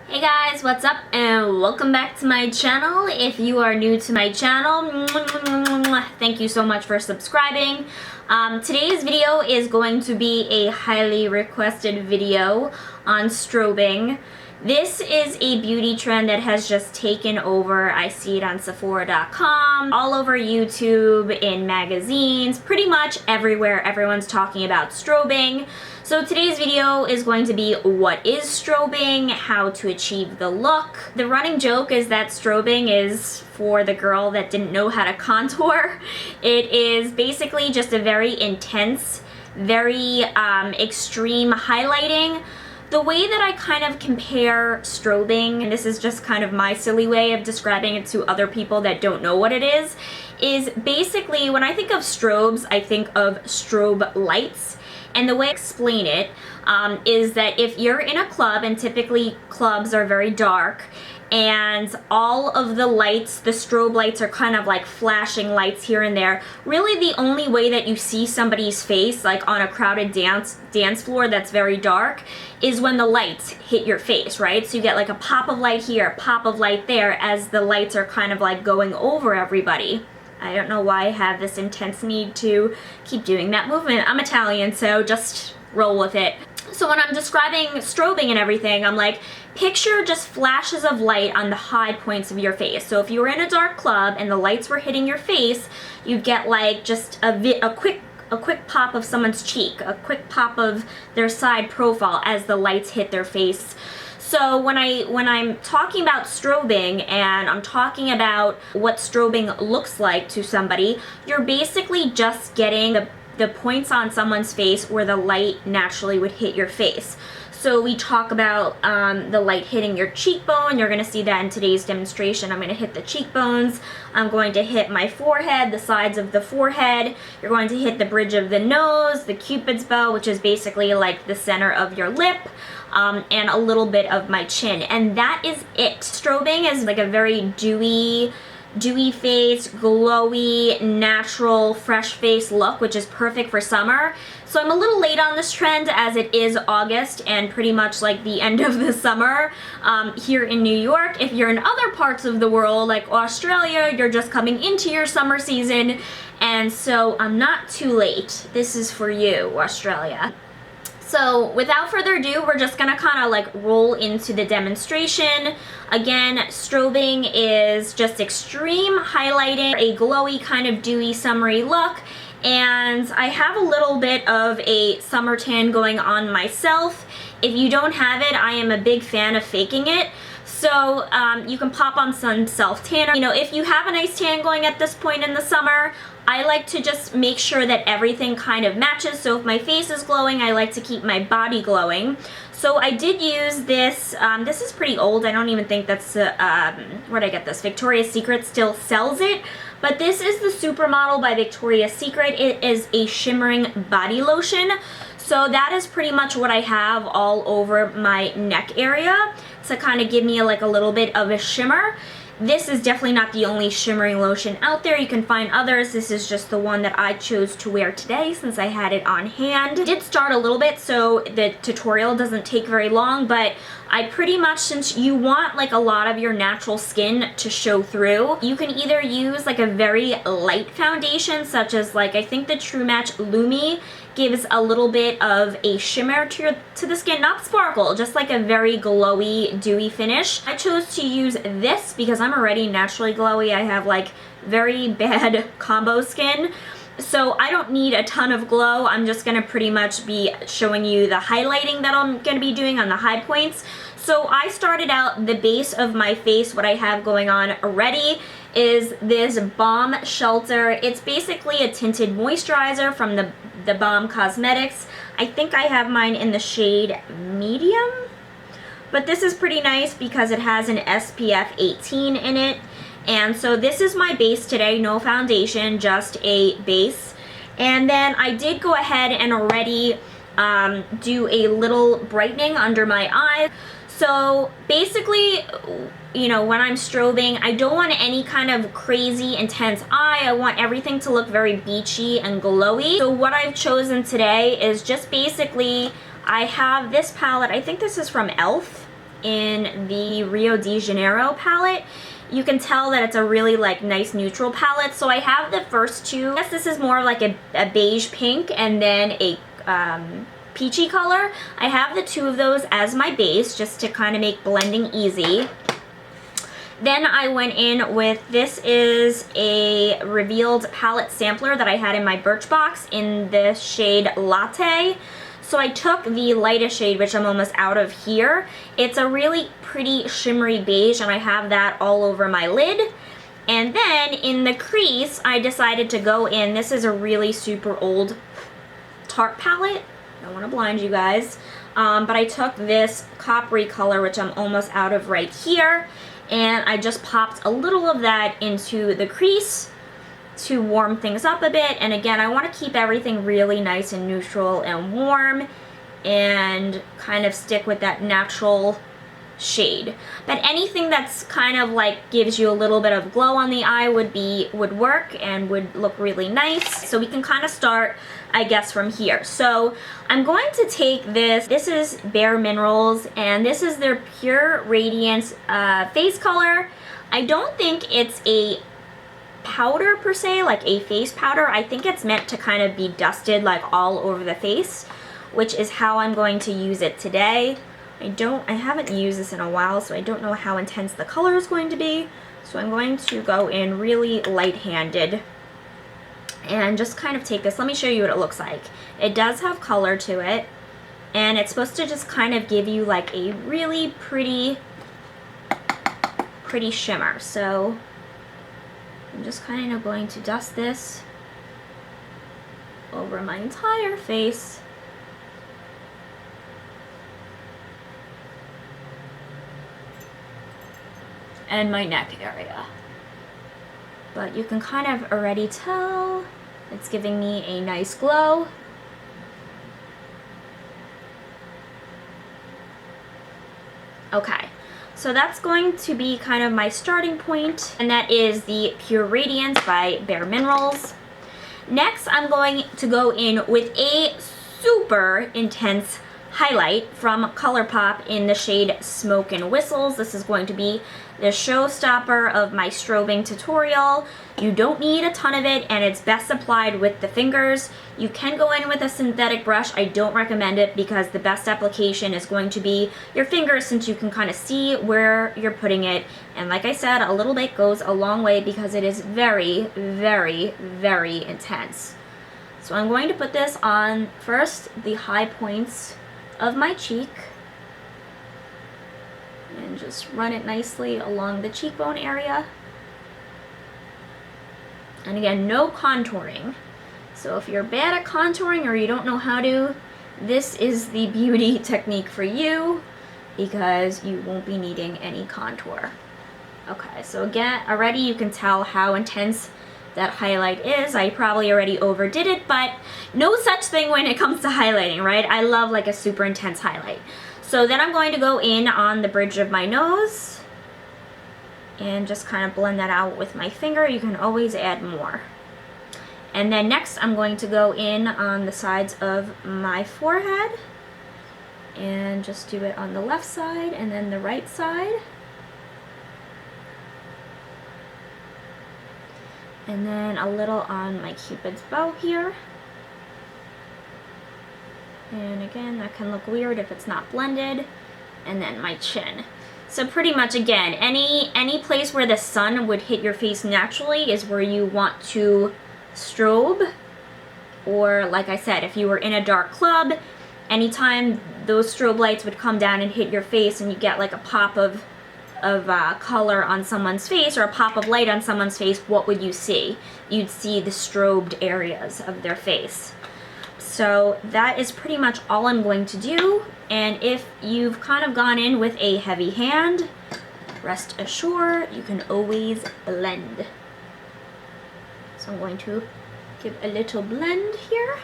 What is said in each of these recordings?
Hey guys, what's up and welcome back to my channel. If you are new to my channel, thank you so much for subscribing. Today's video is going to be a highly requested video on strobing. This is a beauty trend that has just taken over. I see it on Sephora.com, all over YouTube, in magazines, pretty much everywhere. Everyone's talking about strobing. So today's video is going to be what is strobing, how to achieve the look. The running joke is that strobing is for the girl that didn't know how to contour. It is basically just a very intense, very extreme highlighting. The way that I kind of compare strobing, and this is just kind of my silly way of describing it to other people that don't know what it is basically when I think of strobes, I think of strobe lights. And the way I explain it is that if you're in a club, and typically clubs are very dark, and all of the lights, the strobe lights are kind of like flashing lights here and there, really the only way that you see somebody's face, like on a crowded dance floor that's very dark, is when the lights hit your face, right? So you get like a pop of light here, a pop of light there, as the lights are kind of like going over everybody. I don't know why I have this intense need to keep doing that movement. I'm Italian, so just roll with it. So when I'm describing strobing and everything, I'm like, picture just flashes of light on the high points of your face. So if you were in a dark club and the lights were hitting your face, you'd get like just a quick pop of someone's cheek, a quick pop of their side profile as the lights hit their face. So when I'm talking about strobing and I'm talking about what strobing looks like to somebody, you're basically just getting the points on someone's face where the light naturally would hit your face. So we talk about the light hitting your cheekbone. You're going to see that in today's demonstration. I'm going to hit the cheekbones. I'm going to hit my forehead, the sides of the forehead. You're going to hit the bridge of the nose, the cupid's bow, which is basically like the center of your lip, and a little bit of my chin. And that is it. Strobing is like a very dewy face, glowy, natural, fresh face look, which is perfect for summer. So I'm a little late on this trend as it is August and pretty much like the end of the summer here in New York. If you're in other parts of the world like Australia, you're just coming into your summer season, and so I'm not too late. This is for you, Australia. So without further ado, we're just gonna kind of like roll into the demonstration. Again, strobing is just extreme highlighting, a glowy kind of dewy summery look. And I have a little bit of a summer tan going on myself. If you don't have it, I am a big fan of faking it. So you can pop on some self-tanner. You know, if you have a nice tan going at this point in the summer, I like to just make sure that everything kind of matches. So if my face is glowing, I like to keep my body glowing. So I did use this. This is pretty old. I don't even think that's, where'd I get this? Victoria's Secret still sells it. But this is the Supermodel by Victoria's Secret. It is a shimmering body lotion. So that is pretty much what I have all over my neck area to kind of give me like a little bit of a shimmer. This is definitely not the only shimmering lotion out there. You can find others. This is just the one that I chose to wear today since I had it on hand. It did start a little bit, so the tutorial doesn't take very long, but I pretty much, since you want like a lot of your natural skin to show through, you can either use like a very light foundation, such as like, I think the True Match Lumi gives a little bit of a shimmer to the skin, not sparkle, just like a very glowy, dewy finish. I chose to use this because I'm already naturally glowy. I have like very bad combo skin. So I don't need a ton of glow. I'm just gonna pretty much be showing you the highlighting that I'm gonna be doing on the high points. So I started out the base of my face. What I have going on already is this Balm Shelter. It's basically a tinted moisturizer from the Balm Cosmetics. I think I have mine in the shade medium, but this is pretty nice because it has an SPF 18 in it. And so this is my base today, no foundation, just a base. And then I did go ahead and already do a little brightening under my eyes. So basically, you know, when I'm strobing, I don't want any kind of crazy intense eye. I want everything to look very beachy and glowy. So what I've chosen today is just basically, I have this palette. I think this is from e.l.f. in the Rio de Janeiro palette. You can tell that it's a really like nice neutral palette. So I have the first two. I guess this is more like a beige pink and then a peachy color. I have the two of those as my base just to kind of make blending easy. Then I went in with, this is a revealed palette sampler that I had in my Birchbox in the shade Latte. So I took the lightest shade, which I'm almost out of here. It's a really pretty shimmery beige, and I have that all over my lid. And then in the crease, I decided to go in, this is a really super old Tarte palette. I don't want to blind you guys. But I took this coppery color, which I'm almost out of right here, and I just popped a little of that into the crease to warm things up a bit. And again, I want to keep everything really nice and neutral and warm and kind of stick with that natural shade. But anything that's kind of like gives you a little bit of glow on the eye would work and would look really nice. So we can kind of start, I guess, from here. So I'm going to take this is Bare Minerals, and this is their Pure Radiance face color. I don't think it's a powder per se, like a face powder. I think it's meant to kind of be dusted like all over the face, which is how I'm going to use it today. I haven't used this in a while, so I don't know how intense the color is going to be. So I'm going to go in really light-handed and just kind of take this. Let me show you what it looks like. It does have color to it, and it's supposed to just kind of give you like a really pretty shimmer. So I'm just kind of going to dust this over my entire face. And my neck area. But you can kind of already tell it's giving me a nice glow. Okay, so that's going to be kind of my starting point, and that is the Pure Radiance by Bare Minerals. Next, I'm going to go in with a super intense highlight from ColourPop in the shade Smoke and Whistles. This is going to be the showstopper of my strobing tutorial. You don't need a ton of it, and it's best applied with the fingers. You can go in with a synthetic brush. I don't recommend it because the best application is going to be your fingers, since you can kind of see where you're putting it. And like I said, a little bit goes a long way because it is very, very, very intense. So I'm going to put this on first the high points of my cheek and just run it nicely along the cheekbone area. And again, no contouring. So if you're bad at contouring or you don't know how to, this is the beauty technique for you, because you won't be needing any contour. Okay, so again, already you can tell how intense that highlight is. I probably already overdid it, but no such thing when it comes to highlighting, right? I love like a super intense highlight. So then I'm going to go in on the bridge of my nose and just kind of blend that out with my finger. You can always add more. And then next I'm going to go in on the sides of my forehead and just do it on the left side and then the right side. And then a little on my Cupid's bow here. And again, that can look weird if it's not blended. And then my chin. So pretty much, again, any place where the sun would hit your face naturally is where you want to strobe. Or like I said, if you were in a dark club, anytime those strobe lights would come down and hit your face and you get like a pop of color on someone's face or a pop of light on someone's face, what would you see? You'd see the strobed areas of their face. So that is pretty much all I'm going to do. And if you've kind of gone in with a heavy hand, rest assured you can always blend. So I'm going to give a little blend here.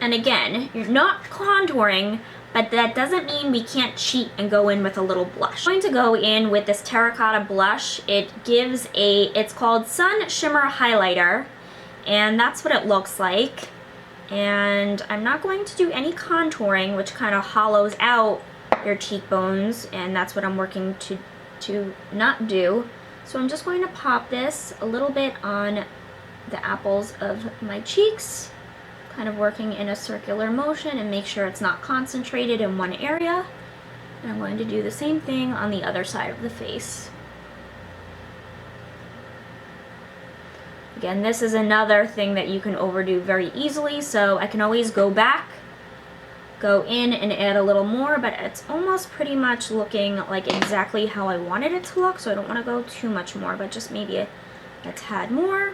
And again, you're not contouring, but that doesn't mean we can't cheat and go in with a little blush. I'm going to go in with this terracotta blush. It gives it's called Sun Shimmer Highlighter, and that's what it looks like. And I'm not going to do any contouring, which kind of hollows out your cheekbones, and that's what I'm working to not do. So I'm just going to pop this a little bit on the apples of my cheeks, kind of working in a circular motion and make sure it's not concentrated in one area. And I'm going to do the same thing on the other side of the face. Again, this is another thing that you can overdo very easily, so I can always go back, go in and add a little more, but it's almost pretty much looking like exactly how I wanted it to look, so I don't want to go too much more, but just maybe a tad more.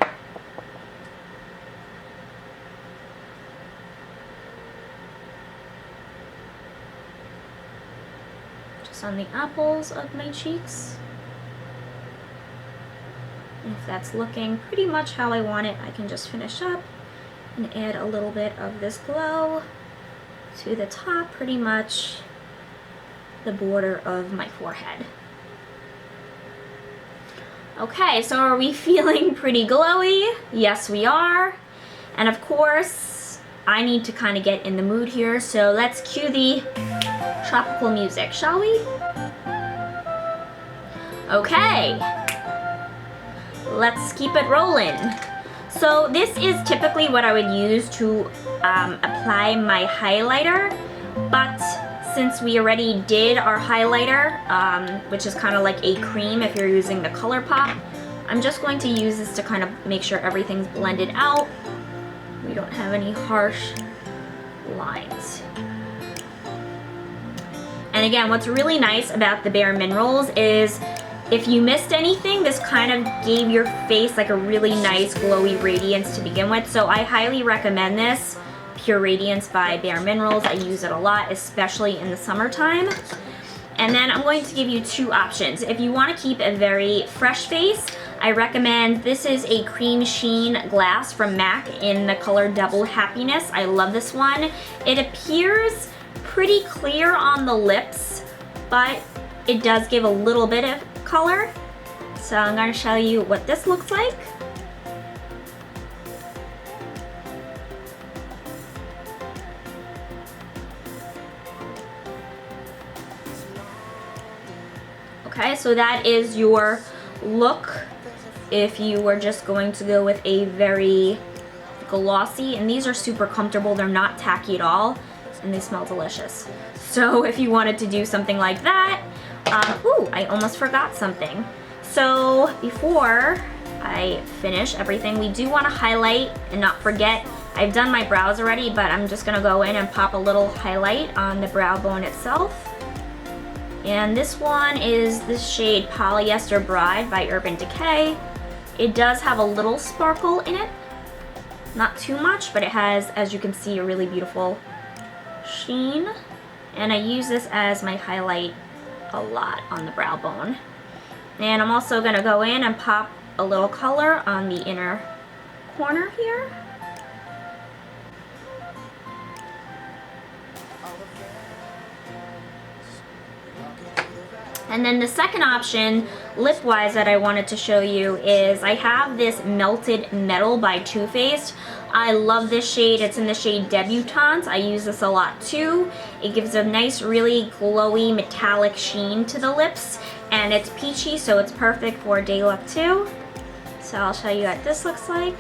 Just on the apples of my cheeks. And if that's looking pretty much how I want it, I can just finish up and add a little bit of this glow to the top, pretty much the border of my forehead. Okay, so are we feeling pretty glowy? Yes, we are. And of course, I need to kind of get in the mood here, so let's cue the tropical music, shall we? Okay. Let's keep it rolling. So this is typically what I would use to apply my highlighter, but since we already did our highlighter, which is kind of like a cream if you're using the ColourPop, I'm just going to use this to kind of make sure everything's blended out. We don't have any harsh lines. And again, what's really nice about the Bare Minerals is if you missed anything, this kind of gave your face like a really nice glowy radiance to begin with. So I highly recommend this, Pure Radiance by Bare Minerals. I use it a lot, especially in the summertime. And then I'm going to give you two options. If you want to keep a very fresh face, I recommend, this is a cream sheen glass from MAC in the color Double Happiness. I love this one. It appears pretty clear on the lips, but it does give a little bit of color. So I'm going to show you what this looks like. Okay, so that is your look if you were just going to go with a very glossy, and these are super comfortable, they're not tacky at all, and they smell delicious. So if you wanted to do something like that, ooh, I almost forgot something. So before I finish everything, we do want to highlight and not forget, I've done my brows already, but I'm just going to go in and pop a little highlight on the brow bone itself. And this one is this shade Polyester Bride by Urban Decay. It does have a little sparkle in it. Not too much, but it has, as you can see, a really beautiful sheen. And I use this as my highlight a lot on the brow bone. And I'm also going to go in and pop a little color on the inner corner here. And then the second option, lip-wise, that I wanted to show you is I have this Melted Metal by Too Faced. I love this shade. It's in the shade Debutante. I use this a lot too. It gives a nice, really glowy, metallic sheen to the lips. And it's peachy, so it's perfect for day look too. So I'll show you what this looks like.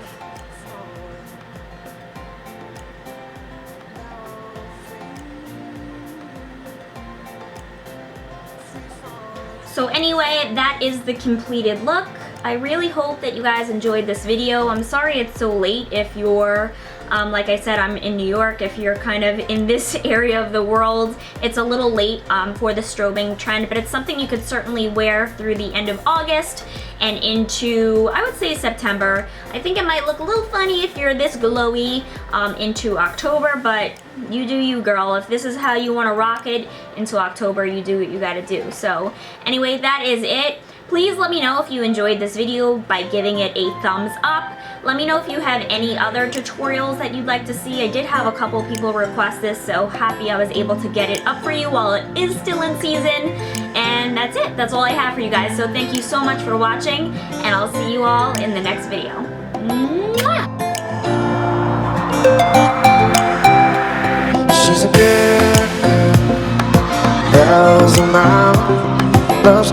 So anyway, that is the completed look. I really hope that you guys enjoyed this video. I'm sorry it's so late if you're, like I said, I'm in New York. If you're kind of in this area of the world, it's a little late for the strobing trend, but it's something you could certainly wear through the end of August and into, I would say, September. I think it might look a little funny if you're this glowy into October, but you do you, girl. If this is how you want to rock it into October, you do what you gotta do. So anyway, that is it. Please let me know if you enjoyed this video by giving it a thumbs up. Let me know if you have any other tutorials that you'd like to see. I did have a couple people request this, so happy I was able to get it up for you while it is still in season. And that's it. That's all I have for you guys. So thank you so much for watching, and I'll see you all in the next video. Mwah! She's a good girl. bells and now love's